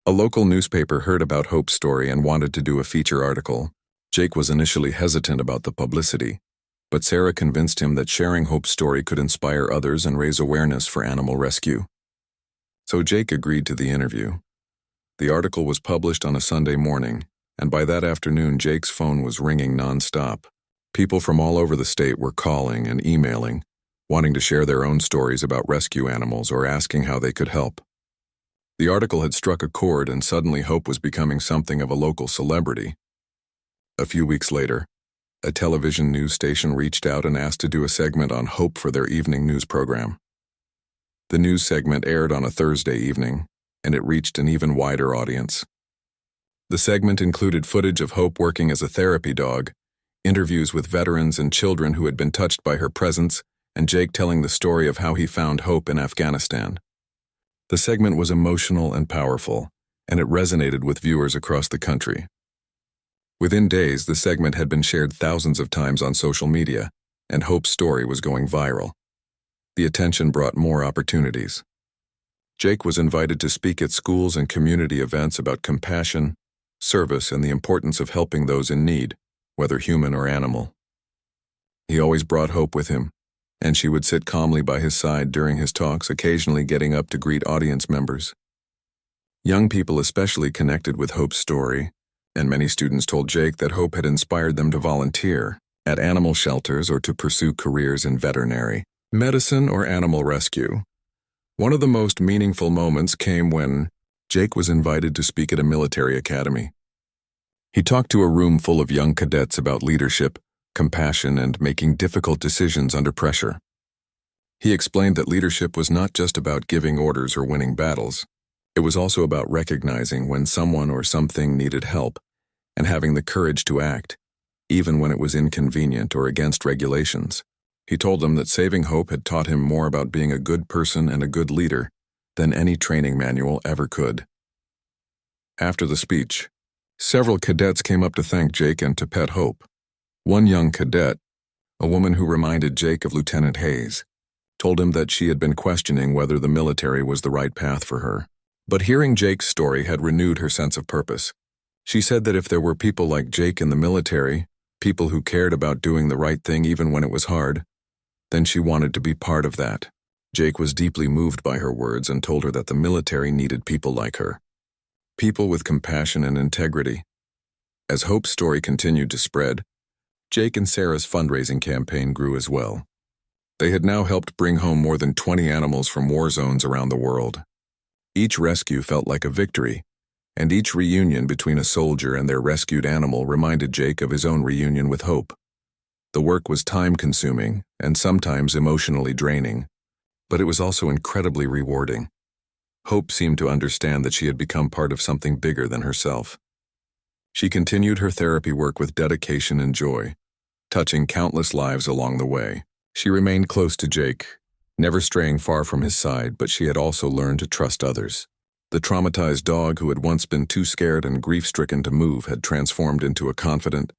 A local newspaper heard about Hope's story and wanted to do a feature article. Jake was initially hesitant about the publicity, but Sarah convinced him that sharing Hope's story could inspire others and raise awareness for animal rescue. So Jake agreed to the interview. The article was published on a Sunday morning, and by that afternoon Jake's phone was ringing nonstop. People from all over the state were calling and emailing, wanting to share their own stories about rescue animals or asking how they could help. The article had struck a chord, and suddenly Hope was becoming something of a local celebrity. A few weeks later, a television news station reached out and asked to do a segment on Hope for their evening news program. The news segment aired on a Thursday evening, and it reached an even wider audience. The segment included footage of Hope working as a therapy dog, interviews with veterans and children who had been touched by her presence, and Jake telling the story of how he found Hope in Afghanistan. The segment was emotional and powerful, and it resonated with viewers across the country. Within days, the segment had been shared thousands of times on social media, and Hope's story was going viral. The attention brought more opportunities. Jake was invited to speak at schools and community events about compassion, service, and the importance of helping those in need, whether human or animal. He always brought Hope with him, and she would sit calmly by his side during his talks, occasionally getting up to greet audience members. Young people especially connected with Hope's story, and many students told Jake that Hope had inspired them to volunteer at animal shelters or to pursue careers in veterinary medicine or animal rescue. One of the most meaningful moments came when Jake was invited to speak at a military academy. He talked to a room full of young cadets about leadership, compassion, and making difficult decisions under pressure. He explained that leadership was not just about giving orders or winning battles. It was also about recognizing when someone or something needed help and having the courage to act, even when it was inconvenient or against regulations. He told them that saving Hope had taught him more about being a good person and a good leader than any training manual ever could. After the speech, several cadets came up to thank Jake and to pet Hope. One young cadet, a woman who reminded Jake of Lieutenant Hayes, told him that she had been questioning whether the military was the right path for her. But hearing Jake's story had renewed her sense of purpose. She said that if there were people like Jake in the military, people who cared about doing the right thing even when it was hard, then she wanted to be part of that. Jake was deeply moved by her words and told her that the military needed people like her. People with compassion and integrity. As Hope's story continued to spread, Jake and Sarah's fundraising campaign grew as well. They had now helped bring home more than 20 animals from war zones around the world. Each rescue felt like a victory, and each reunion between a soldier and their rescued animal reminded Jake of his own reunion with Hope. The work was time-consuming and sometimes emotionally draining, but it was also incredibly rewarding. Hope seemed to understand that she had become part of something bigger than herself. She continued her therapy work with dedication and joy, touching countless lives along the way. She remained close to Jake, never straying far from his side, but she had also learned to trust others. The traumatized dog who had once been too scared and grief-stricken to move had transformed into a confident,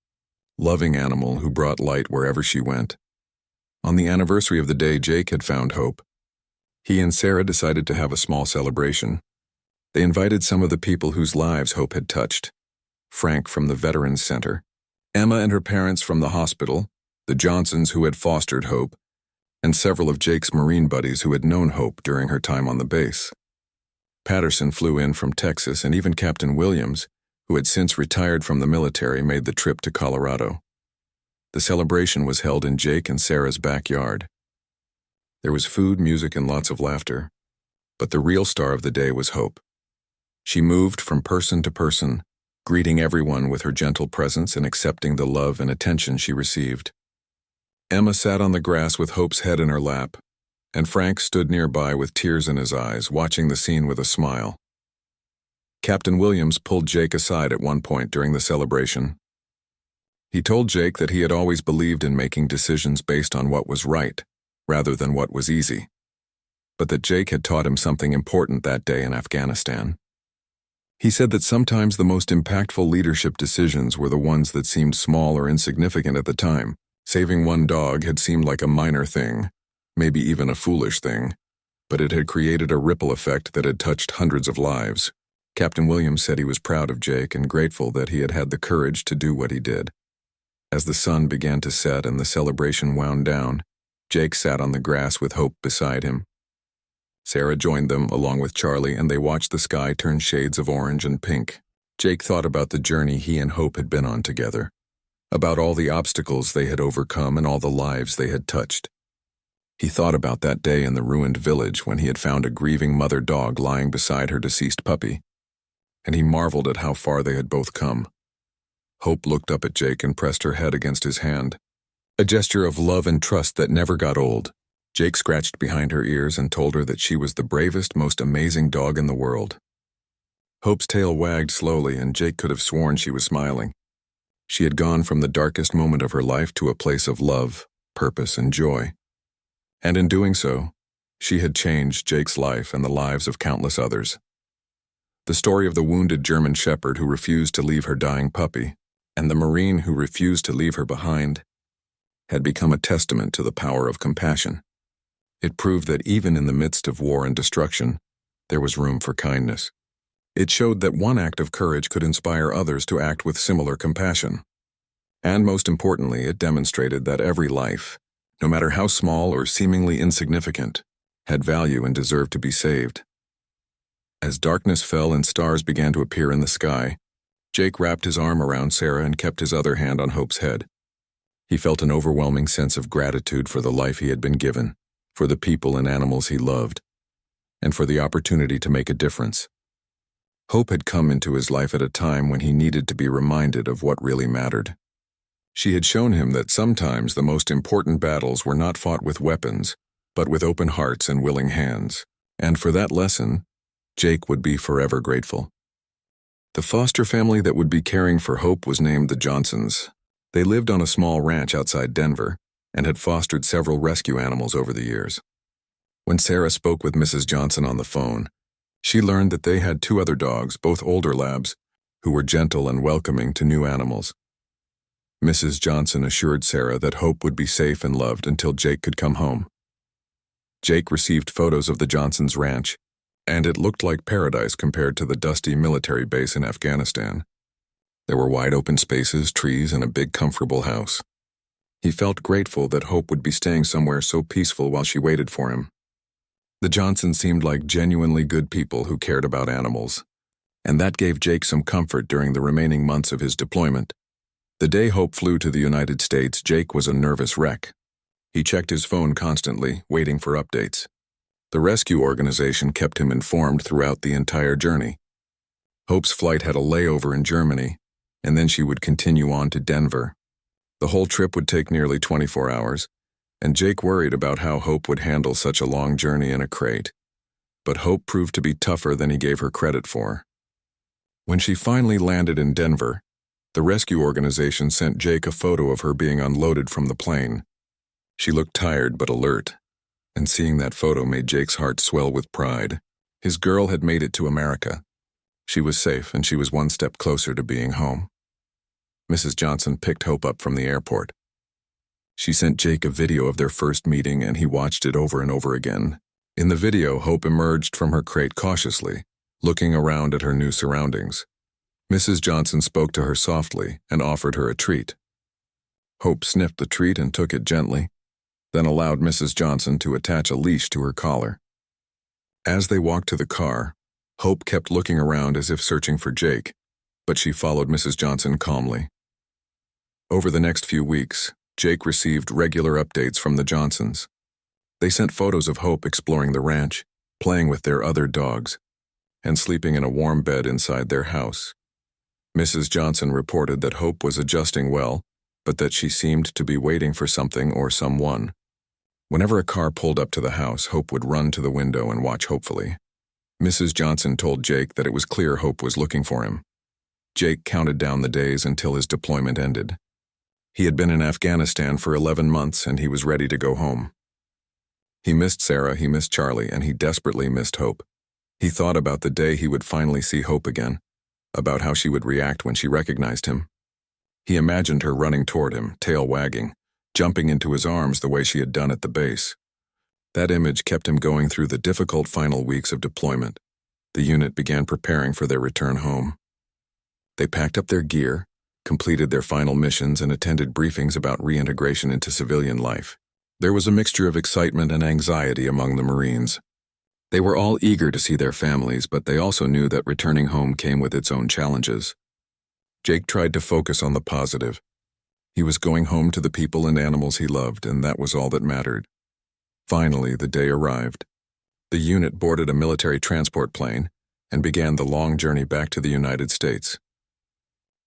loving animal who brought light wherever she went. On the anniversary of the day Jake had found Hope, he and Sarah decided to have a small celebration. They invited some of the people whose lives Hope had touched, Frank from the Veterans Center, Emma and her parents from the hospital, the Johnsons who had fostered Hope, and several of Jake's Marine buddies who had known Hope during her time on the base. Patterson flew in from Texas, and even Captain Williams, who had since retired from the military, made the trip to Colorado. The celebration was held in Jake and Sarah's backyard. There was food, music, and lots of laughter, but the real star of the day was Hope. She moved from person to person, greeting everyone with her gentle presence and accepting the love and attention she received. Emma sat on the grass with Hope's head in her lap, and Frank stood nearby with tears in his eyes, watching the scene with a smile. Captain Williams pulled Jake aside at one point during the celebration. He told Jake that he had always believed in making decisions based on what was right, rather than what was easy, but that Jake had taught him something important that day in Afghanistan. He said that sometimes the most impactful leadership decisions were the ones that seemed small or insignificant at the time. Saving one dog had seemed like a minor thing, maybe even a foolish thing, but it had created a ripple effect that had touched hundreds of lives. Captain Williams said he was proud of Jake and grateful that he had had the courage to do what he did. As the sun began to set and the celebration wound down, Jake sat on the grass with Hope beside him. Sarah joined them, along with Charlie, and they watched the sky turn shades of orange and pink. Jake thought about the journey he and Hope had been on together, about all the obstacles they had overcome and all the lives they had touched. He thought about that day in the ruined village when he had found a grieving mother dog lying beside her deceased puppy, and he marveled at how far they had both come. Hope looked up at Jake and pressed her head against his hand, a gesture of love and trust that never got old. Jake scratched behind her ears and told her that she was the bravest, most amazing dog in the world. Hope's tail wagged slowly, and Jake could have sworn she was smiling. She had gone from the darkest moment of her life to a place of love, purpose, and joy. And in doing so, she had changed Jake's life and the lives of countless others. The story of the wounded German shepherd who refused to leave her dying puppy, and the Marine who refused to leave her behind, had become a testament to the power of compassion. It proved that even in the midst of war and destruction, there was room for kindness. It showed that one act of courage could inspire others to act with similar compassion. And most importantly, it demonstrated that every life, no matter how small or seemingly insignificant, had value and deserved to be saved. As darkness fell and stars began to appear in the sky, Jake wrapped his arm around Sarah and kept his other hand on Hope's head. He felt an overwhelming sense of gratitude for the life he had been given, for the people and animals he loved, and for the opportunity to make a difference. Hope had come into his life at a time when he needed to be reminded of what really mattered. She had shown him that sometimes the most important battles were not fought with weapons, but with open hearts and willing hands, and for that lesson, Jake would be forever grateful. The foster family that would be caring for Hope was named the Johnsons. They lived on a small ranch outside Denver and had fostered several rescue animals over the years. When Sarah spoke with Mrs. Johnson on the phone, she learned that they had 2 other dogs, both older labs, who were gentle and welcoming to new animals. Mrs. Johnson assured Sarah that Hope would be safe and loved until Jake could come home. Jake received photos of the Johnsons' ranch, and it looked like paradise compared to the dusty military base in Afghanistan. There were wide open spaces, trees, and a big comfortable house. He felt grateful that Hope would be staying somewhere so peaceful while she waited for him. The Johnsons seemed like genuinely good people who cared about animals, and that gave Jake some comfort during the remaining months of his deployment. The day Hope flew to the United States, Jake was a nervous wreck. He checked his phone constantly, waiting for updates. The rescue organization kept him informed throughout the entire journey. Hope's flight had a layover in Germany, and then she would continue on to Denver. The whole trip would take nearly 24 hours, and Jake worried about how Hope would handle such a long journey in a crate. But Hope proved to be tougher than he gave her credit for. When she finally landed in Denver, the rescue organization sent Jake a photo of her being unloaded from the plane. She looked tired but alert, and seeing that photo made Jake's heart swell with pride. His girl had made it to America. She was safe, and she was one step closer to being home. Mrs. Johnson picked Hope up from the airport. She sent Jake a video of their first meeting, and he watched it over and over again. In the video, Hope emerged from her crate cautiously, looking around at her new surroundings. Mrs. Johnson spoke to her softly and offered her a treat. Hope sniffed the treat and took it gently, then allowed Mrs. Johnson to attach a leash to her collar. As they walked to the car, Hope kept looking around as if searching for Jake, but she followed Mrs. Johnson calmly. Over the next few weeks, Jake received regular updates from the Johnsons. They sent photos of Hope exploring the ranch, playing with their other dogs, and sleeping in a warm bed inside their house. Mrs. Johnson reported that Hope was adjusting well, but that she seemed to be waiting for something or someone. Whenever a car pulled up to the house, Hope would run to the window and watch hopefully. Mrs. Johnson told Jake that it was clear Hope was looking for him. Jake counted down the days until his deployment ended. He had been in Afghanistan for 11 months and he was ready to go home. He missed Sarah, he missed Charlie, and he desperately missed Hope. He thought about the day he would finally see Hope again, about how she would react when she recognized him. He imagined her running toward him, tail wagging, jumping into his arms the way she had done at the base. That image kept him going through the difficult final weeks of deployment. The unit began preparing for their return home. They packed up their gear, completed their final missions, and attended briefings about reintegration into civilian life. There was a mixture of excitement and anxiety among the Marines. They were all eager to see their families, but they also knew that returning home came with its own challenges. Jake tried to focus on the positive. He was going home to the people and animals he loved, and that was all that mattered. Finally, the day arrived. The unit boarded a military transport plane and began the long journey back to the United States.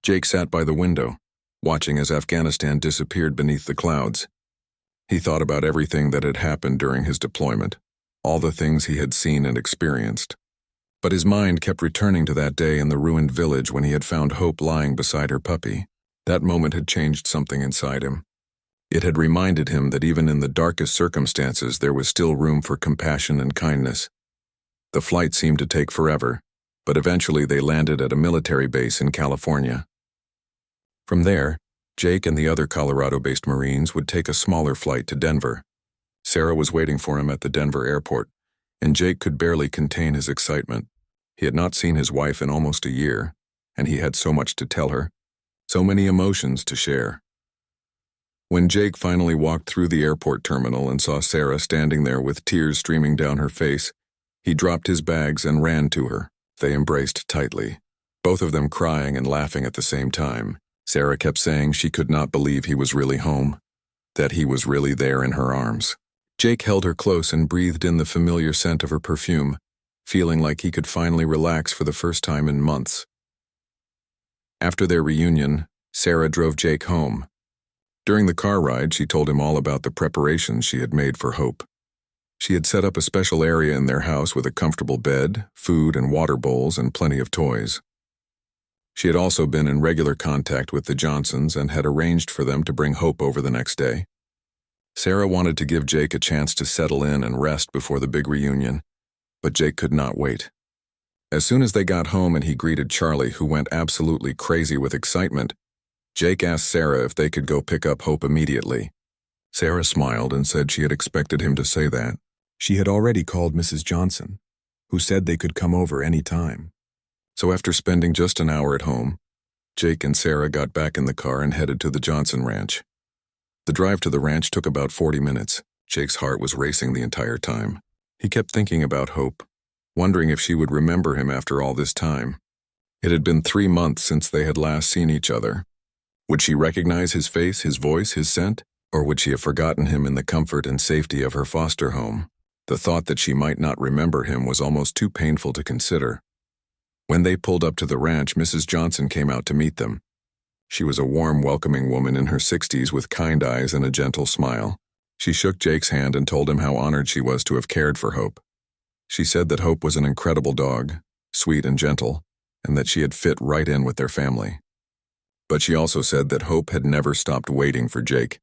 Jake sat by the window, watching as Afghanistan disappeared beneath the clouds. He thought about everything that had happened during his deployment, all the things he had seen and experienced. But his mind kept returning to that day in the ruined village when he had found Hope lying beside her puppy. That moment had changed something inside him. It had reminded him that even in the darkest circumstances there was still room for compassion and kindness. The flight seemed to take forever, but eventually they landed at a military base in California. From there, Jake and the other Colorado-based Marines would take a smaller flight to Denver. Sarah was waiting for him at the Denver airport, and Jake could barely contain his excitement. He had not seen his wife in almost a year, and he had so much to tell her, so many emotions to share. When Jake finally walked through the airport terminal and saw Sarah standing there with tears streaming down her face, he dropped his bags and ran to her. They embraced tightly, both of them crying and laughing at the same time. Sarah kept saying she could not believe he was really home, that he was really there in her arms. Jake held her close and breathed in the familiar scent of her perfume, feeling like he could finally relax for the first time in months. After their reunion, Sarah drove Jake home. During the car ride, she told him all about the preparations she had made for Hope. She had set up a special area in their house with a comfortable bed, food and water bowls, and plenty of toys. She had also been in regular contact with the Johnsons and had arranged for them to bring Hope over the next day. Sarah wanted to give Jake a chance to settle in and rest before the big reunion, but Jake could not wait. As soon as they got home and he greeted Charlie, who went absolutely crazy with excitement, Jake asked Sarah if they could go pick up Hope immediately. Sarah smiled and said she had expected him to say that. She had already called Mrs. Johnson, who said they could come over any time. So after spending just an hour at home, Jake and Sarah got back in the car and headed to the Johnson ranch. The drive to the ranch took about 40 minutes. Jake's heart was racing the entire time. He kept thinking about Hope, wondering if she would remember him after all this time. It had been 3 months since they had last seen each other. Would she recognize his face, his voice, his scent? Or would she have forgotten him in the comfort and safety of her foster home? The thought that she might not remember him was almost too painful to consider. When they pulled up to the ranch, Mrs. Johnson came out to meet them. She was a warm, welcoming woman in her 60s with kind eyes and a gentle smile. She shook Jake's hand and told him how honored she was to have cared for Hope. She said that Hope was an incredible dog, sweet and gentle, and that she had fit right in with their family. But she also said that Hope had never stopped waiting for Jake,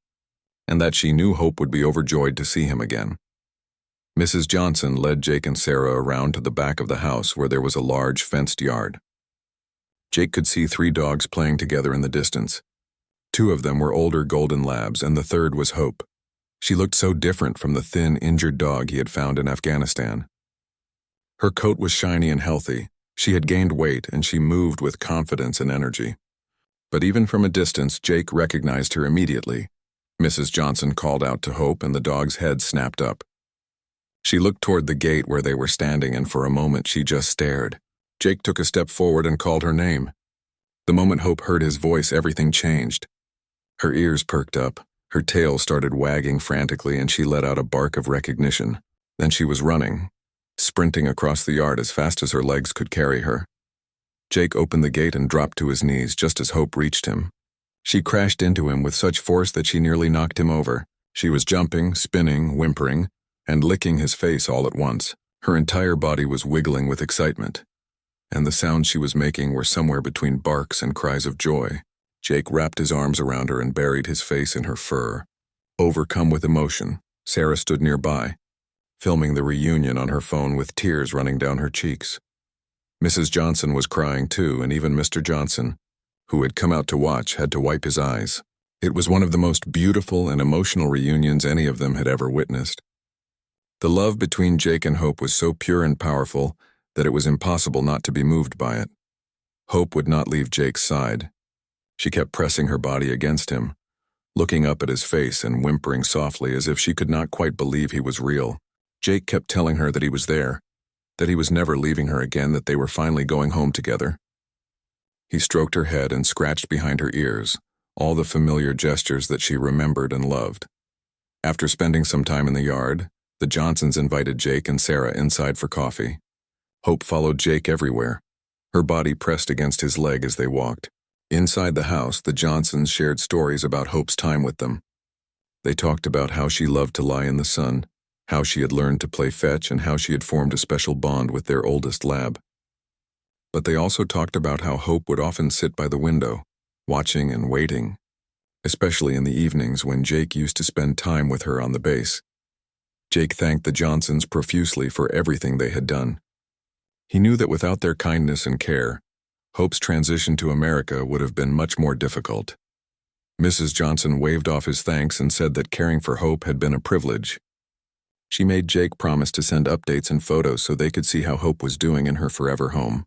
and that she knew Hope would be overjoyed to see him again. Mrs. Johnson led Jake and Sarah around to the back of the house where there was a large fenced yard. Jake could see 3 dogs playing together in the distance. 2 of them were older golden labs, and the third was Hope. She looked so different from the thin, injured dog he had found in Afghanistan. Her coat was shiny and healthy, She had gained weight and she moved with confidence and energy. But even from a distance, Jake recognized her immediately. Mrs. Johnson called out to Hope and the dog's head snapped up. She looked toward the gate where they were standing and for a moment she just stared. Jake took a step forward and called her name. The moment Hope heard his voice, everything changed. Her ears perked up, her tail started wagging frantically, and she let out a bark of recognition. Then she was running, sprinting across the yard as fast as her legs could carry her. Jake opened the gate and dropped to his knees just as Hope reached him. She crashed into him with such force that she nearly knocked him over. She was jumping, spinning, whimpering, and licking his face all at once. Her entire body was wiggling with excitement, and the sounds she was making were somewhere between barks and cries of joy. Jake wrapped his arms around her and buried his face in her fur. Overcome with emotion, Sarah stood nearby, filming the reunion on her phone with tears running down her cheeks. Mrs. Johnson was crying too, and even Mr. Johnson, who had come out to watch, had to wipe his eyes. It was one of the most beautiful and emotional reunions any of them had ever witnessed. The love between Jake and Hope was so pure and powerful that it was impossible not to be moved by it. Hope would not leave Jake's side. She kept pressing her body against him, looking up at his face and whimpering softly as if she could not quite believe he was real. Jake kept telling her that he was there, that he was never leaving her again, that they were finally going home together. He stroked her head and scratched behind her ears, all the familiar gestures that she remembered and loved. After spending some time in the yard, the Johnsons invited Jake and Sarah inside for coffee. Hope followed Jake everywhere, her body pressed against his leg as they walked. Inside the house, the Johnsons shared stories about Hope's time with them. They talked about how she loved to lie in the sun, how she had learned to play fetch, and how she had formed a special bond with their oldest lab. But they also talked about how Hope would often sit by the window, watching and waiting, especially in the evenings when Jake used to spend time with her on the base. Jake thanked the Johnsons profusely for everything they had done. He knew that without their kindness and care, Hope's transition to America would have been much more difficult. Mrs. Johnson waved off his thanks and said that caring for Hope had been a privilege. She made Jake promise to send updates and photos so they could see how Hope was doing in her forever home.